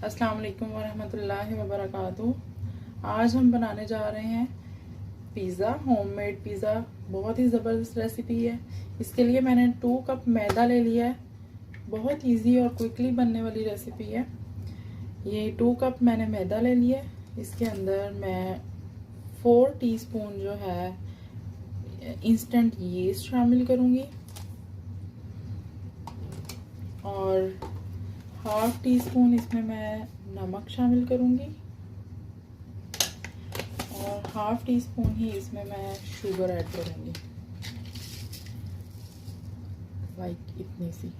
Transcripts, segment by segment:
अस्सलाम वालेकुम वरहमतुल्लाहि वबरकातुहू। आज हम बनाने जा रहे हैं पिज़्ज़ा, होममेड पिज़्ज़ा। बहुत ही ज़बरदस्त रेसिपी है। इसके लिए मैंने 2 कप मैदा ले लिया है। बहुत इजी और क्विकली बनने वाली रेसिपी है। ये 2 कप मैंने मैदा ले लिया है। इसके अंदर मैं 4 टीस्पून जो है इंस्टेंट यीस्ट शामिल करूँगी और हाफ टी स्पून इसमें मैं नमक शामिल करूँगी और हाफ टी स्पून ही इसमें मैं शुगर ऐड करूँगी, लाइक इतनी सी।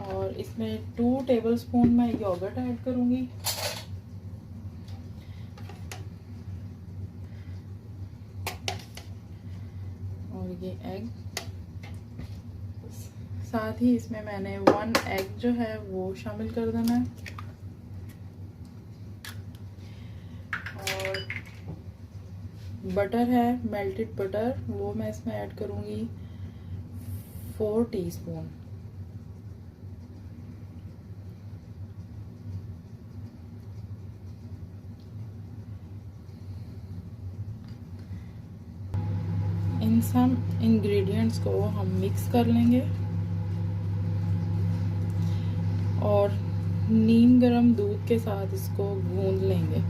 और इसमें 2 टेबलस्पून मैं योगर्ट ऐड करूँगी और ये एग, साथ ही इसमें मैंने 1 एग जो है वो शामिल कर देना है और बटर है, मेल्टेड बटर, वो मैं इसमें ऐड करूँगी 4 टीस्पून। इन सब इंग्रेडिएंट्स को हम मिक्स कर लेंगे और नीम गरम दूध के साथ इसको गूंद लेंगे।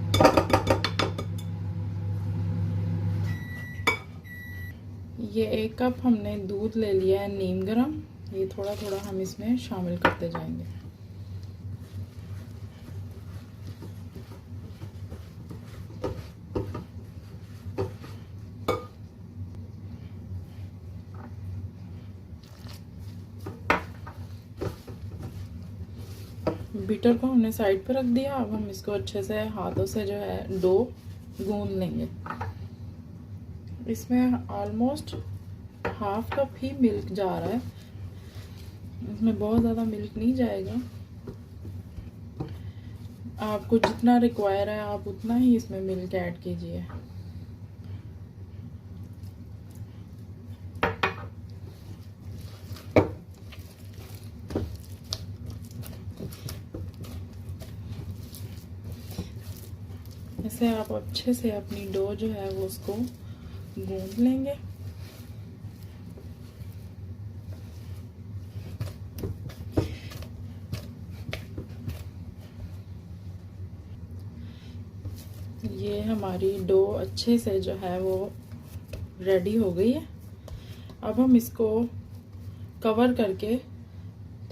ये 1 कप हमने दूध ले लिया है नीम गरम। ये थोड़ा थोड़ा हम इसमें शामिल करते जाएंगे। बीटर को हमने साइड पर रख दिया। अब हम इसको अच्छे से हाथों से जो है डो गूंद लेंगे। इसमें ऑलमोस्ट हाफ कप ही मिल्क जा रहा है, इसमें बहुत ज़्यादा मिल्क नहीं जाएगा। आपको जितना रिक्वायर है आप उतना ही इसमें मिल्क ऐड कीजिए। ऐसे आप अच्छे से अपनी डो जो है वो उसको गूंद लेंगे। ये हमारी डो अच्छे से जो है वो रेडी हो गई है। अब हम इसको कवर करके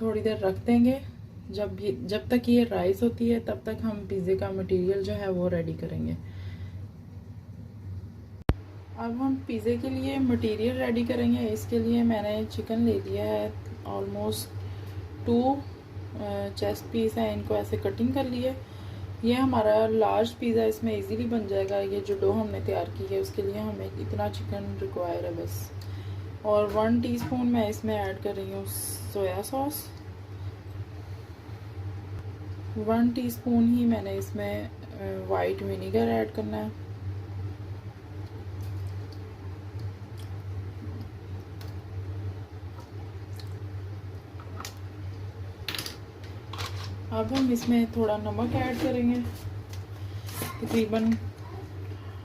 थोड़ी देर रख देंगे। जब तक ये राइस होती है तब तक हम पिज़्ज़े का मटेरियल जो है वो रेडी करेंगे। अब हम पिज़्ज़े के लिए मटेरियल रेडी करेंगे। इसके लिए मैंने चिकन ले लिया है, ऑलमोस्ट 2 चेस्ट पीस है, इनको ऐसे कटिंग कर लिए। ये हमारा लार्ज पिज़्ज़ा इसमें इजीली बन जाएगा। ये जो डो हमने तैयार की है उसके लिए हमें इतना चिकन रिक्वायर है बस। और 1 टीस्पून मैं इसमें ऐड कर रही हूँ सोया सॉस। 1 टीस्पून ही मैंने इसमें वाइट विनेगर ऐड करना है। अब हम इसमें थोड़ा नमक ऐड करेंगे, तकरीबन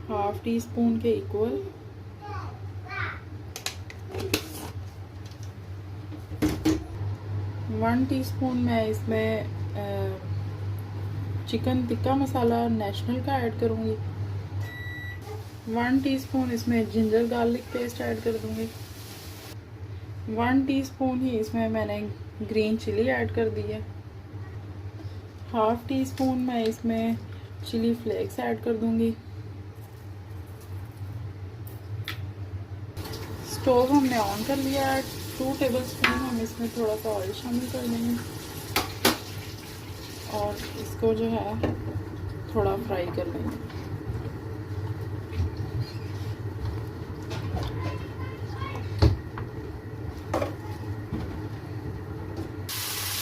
हाफ टी स्पून के इक्वल। वन टीस्पून मैं इसमें चिकन टिक्का मसाला नेशनल का ऐड करूँगी। 1 टीस्पून इसमें जिंजर गार्लिक पेस्ट ऐड कर दूँगी। 1 टीस्पून ही इसमें मैंने ग्रीन चिली ऐड कर दी है। हाफ टी स्पून मैं इसमें चिली फ्लेक्स ऐड कर दूँगी। स्टोव हमने ऑन कर लिया है। 2 टेबलस्पून हम इसमें थोड़ा सा ऑयल शामिल कर देंगे और इसको जो है थोड़ा फ्राई कर लेंगे।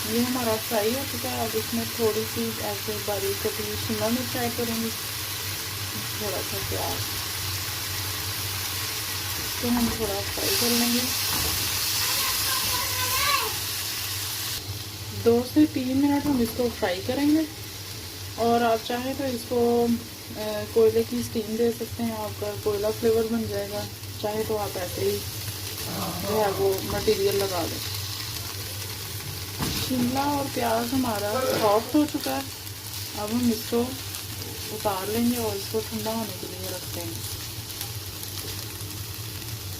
ये हमारा फ्राई हो चुका है। अब इसमें थोड़ी सी ऐसे बारीक कटी शिमला मिर्च ऐड करूँगी, थोड़ा सा प्याज, इसको हम थोड़ा फ्राई कर लेंगे। 2 से 3 मिनट हम इसको फ्राई करेंगे। और आप चाहें तो इसको कोयले की स्टीम दे सकते हैं, आपका कोयला फ्लेवर बन जाएगा। चाहे तो आप ऐसे ही जो है वो मटेरियल लगा दें। शिमला और प्याज हमारा सॉफ्ट हो चुका है। अब हम इसको उतार लेंगे और इसको ठंडा होने के लिए रख देंगे।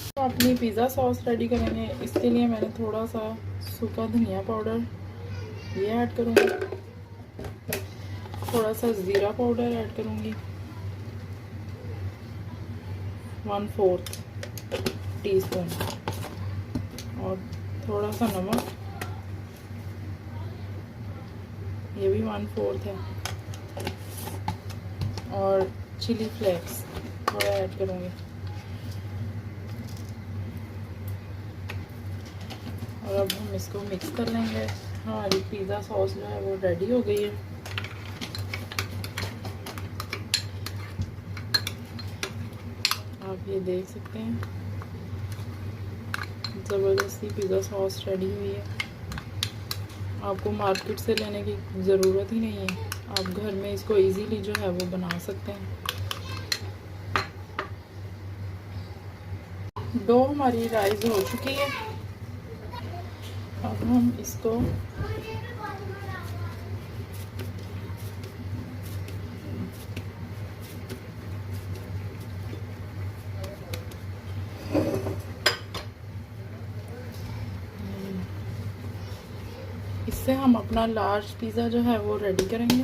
तो अपनी पिज़्ज़ा सॉस रेडी करेंगे। इसके लिए मैंने थोड़ा सा सूखा धनिया पाउडर ये ऐड करूँगी, थोड़ा सा ज़ीरा पाउडर ऐड करूँगी, 1/4 टीस्पून, और थोड़ा सा नमक, ये भी 1/4 है, और चिली फ्लेक्स थोड़ा ऐड करूँगी। और अब हम इसको मिक्स कर लेंगे। हमारी पिज़्ज़ा सॉस जो है वो रेडी हो गई है। आप ये देख सकते हैं, ज़बरदस्ती पिज़्ज़ा सॉस रेडी हुई है। आपको मार्केट से लेने की ज़रूरत ही नहीं है, आप घर में इसको इजीली जो है वो बना सकते हैं। डो हमारी राइस हो चुकी है। अब हम इसको इससे हम अपना लार्ज पिज़्ज़ा जो है वो रेडी करेंगे।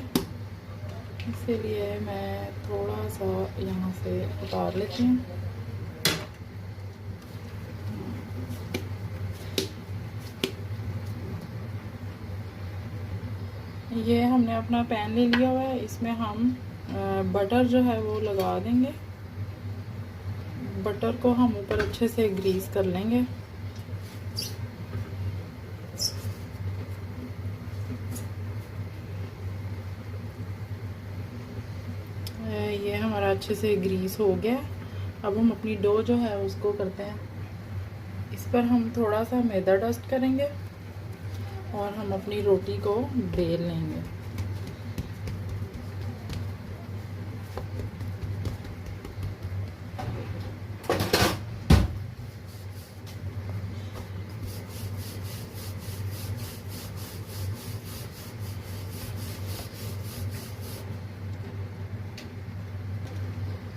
इसीलिए मैं थोड़ा सा यहाँ से उतार लेती हूँ। ये हमने अपना पैन ले लिया हुआ है, इसमें हम बटर जो है वो लगा देंगे। बटर को हम ऊपर अच्छे से ग्रीस कर लेंगे। ये हमारा अच्छे से ग्रीस हो गया। अब हम अपनी डो जो है उसको करते हैं, इस पर हम थोड़ा सा मैदा डस्ट करेंगे और हम अपनी रोटी को बेल लेंगे।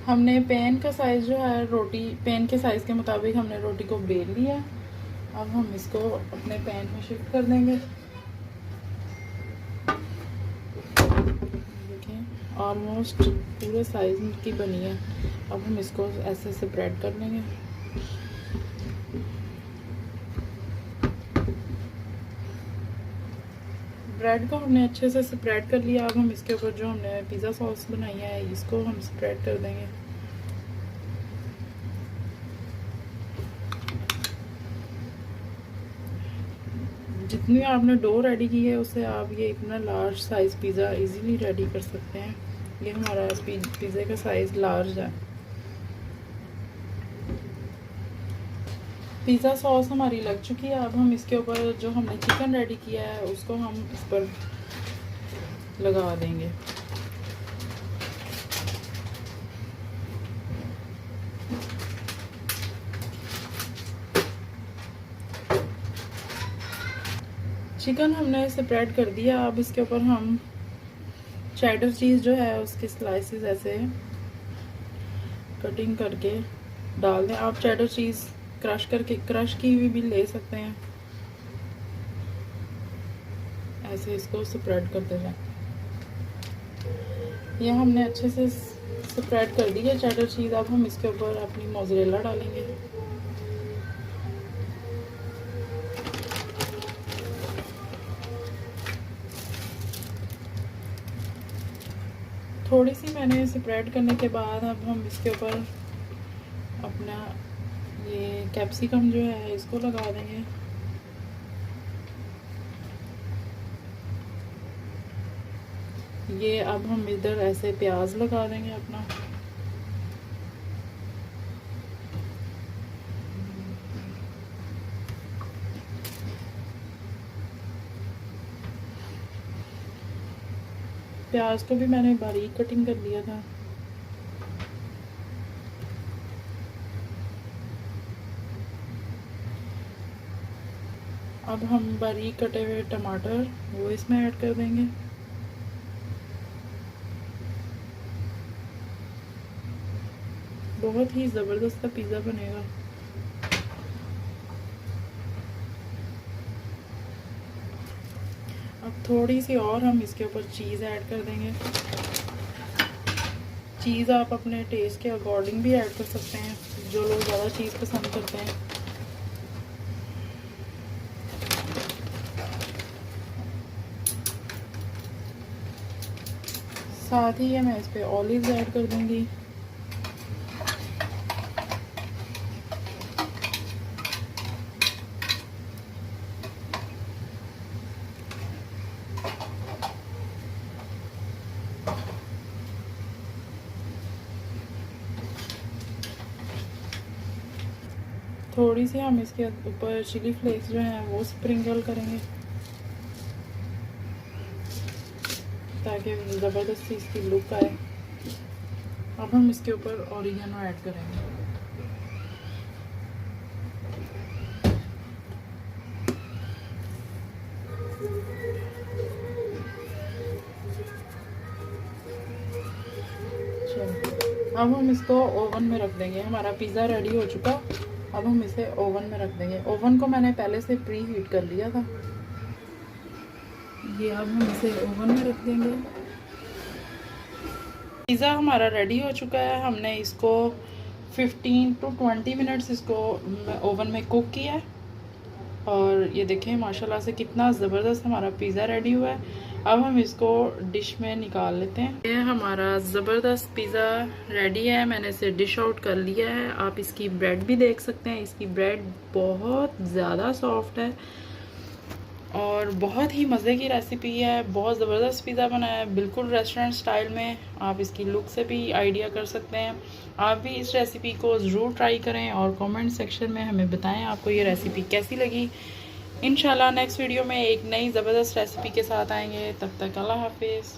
हमने पैन का साइज़ जो है, रोटी पैन के साइज़ के मुताबिक हमने रोटी को बेल लिया। अब हम इसको अपने पैन में शिफ्ट कर देंगे। देखिए ऑलमोस्ट पूरे साइज़ की बनी है। अब हम इसको ऐसे स्प्रेड कर लेंगे। ब्रेड को हमने अच्छे से स्प्रेड कर लिया। अब हम इसके ऊपर जो हमने पिज़्ज़ा सॉस बनाई है इसको हम स्प्रेड कर देंगे। जितनी आपने डो रेडी की है उससे आप ये इतना large size pizza easily ready कर सकते हैं। ये हमारा पिज़्ज़े का साइज़ लार्ज है। पिज़्ज़ा सॉस हमारी लग चुकी है। अब हम इसके ऊपर जो हमने चिकन रेडी किया है उसको हम इस पर लगा देंगे। चिकन हमने स्प्रेड कर दिया। अब इसके ऊपर हम चेडर चीज़ जो है उसके स्लाइसेस ऐसे कटिंग करके डाल दें। आप चेडर चीज़ क्रश की हुई भी ले सकते हैं। ऐसे इसको स्प्रेड करते जाएं। ये हमने अच्छे से स्प्रेड कर दी है चेडर चीज़। अब हम इसके ऊपर अपनी मोज़रेला डालेंगे। थोड़ी सी मैंने स्प्रेड करने के बाद अब हम इसके ऊपर अपना ये कैप्सिकम जो है इसको लगा देंगे। ये अब हम इधर ऐसे प्याज लगा देंगे अपना। प्याज को भी मैंने बारीक कटिंग कर लिया था। अब हम बारीक कटे हुए टमाटर वो इसमें ऐड कर देंगे। बहुत ही ज़बरदस्त सा पिज़्ज़ा बनेगा। अब थोड़ी सी और हम इसके ऊपर चीज़ ऐड कर देंगे। चीज़ आप अपने टेस्ट के अकॉर्डिंग भी ऐड कर सकते हैं, जो लोग ज़्यादा चीज़ पसंद करते हैं। साथ ही मैं इस पे ऑलिव्स ऐड कर दूंगी। थोड़ी सी हम इसके ऊपर चिली फ्लेक्स जो हैं वो स्प्रिंकल करेंगे ताकि ज़बरदस्ती इसकी लुक आए। अब हम इसके ऊपर ऑरिगेनो ऐड करेंगे। अब हम इसको ओवन में रख देंगे। हमारा पिज़्ज़ा रेडी हो चुका। अब हम इसे ओवन में रख देंगे। ओवन को मैंने पहले से प्री हीट कर लिया था। ये अब हम इसे ओवन में रख देंगे। पिज़्ज़ा हमारा रेडी हो चुका है। हमने इसको 15 to 20 मिनट्स इसको ओवन में कुक किया है और ये देखें माशाल्लाह से कितना ज़बरदस्त हमारा पिज़्ज़ा रेडी हुआ है। अब हम इसको डिश में निकाल लेते हैं। ये हमारा ज़बरदस्त पिज़्ज़ा रेडी है। मैंने इसे डिश आउट कर लिया है। आप इसकी ब्रेड भी देख सकते हैं। इसकी ब्रेड बहुत ज़्यादा सॉफ्ट है और बहुत ही मज़े की रेसिपी है। बहुत ज़बरदस्त पिज़्ज़ा बना है, बिल्कुल रेस्टोरेंट स्टाइल में। आप इसकी लुक से भी आइडिया कर सकते हैं। आप भी इस रेसिपी को ज़रूर ट्राई करें और कमेंट सेक्शन में हमें बताएं आपको ये रेसिपी कैसी लगी। इंशाल्लाह नेक्स्ट वीडियो में एक नई ज़बरदस्त रेसिपी के साथ आएंगे। तब तक अल्लाह हाफिज़।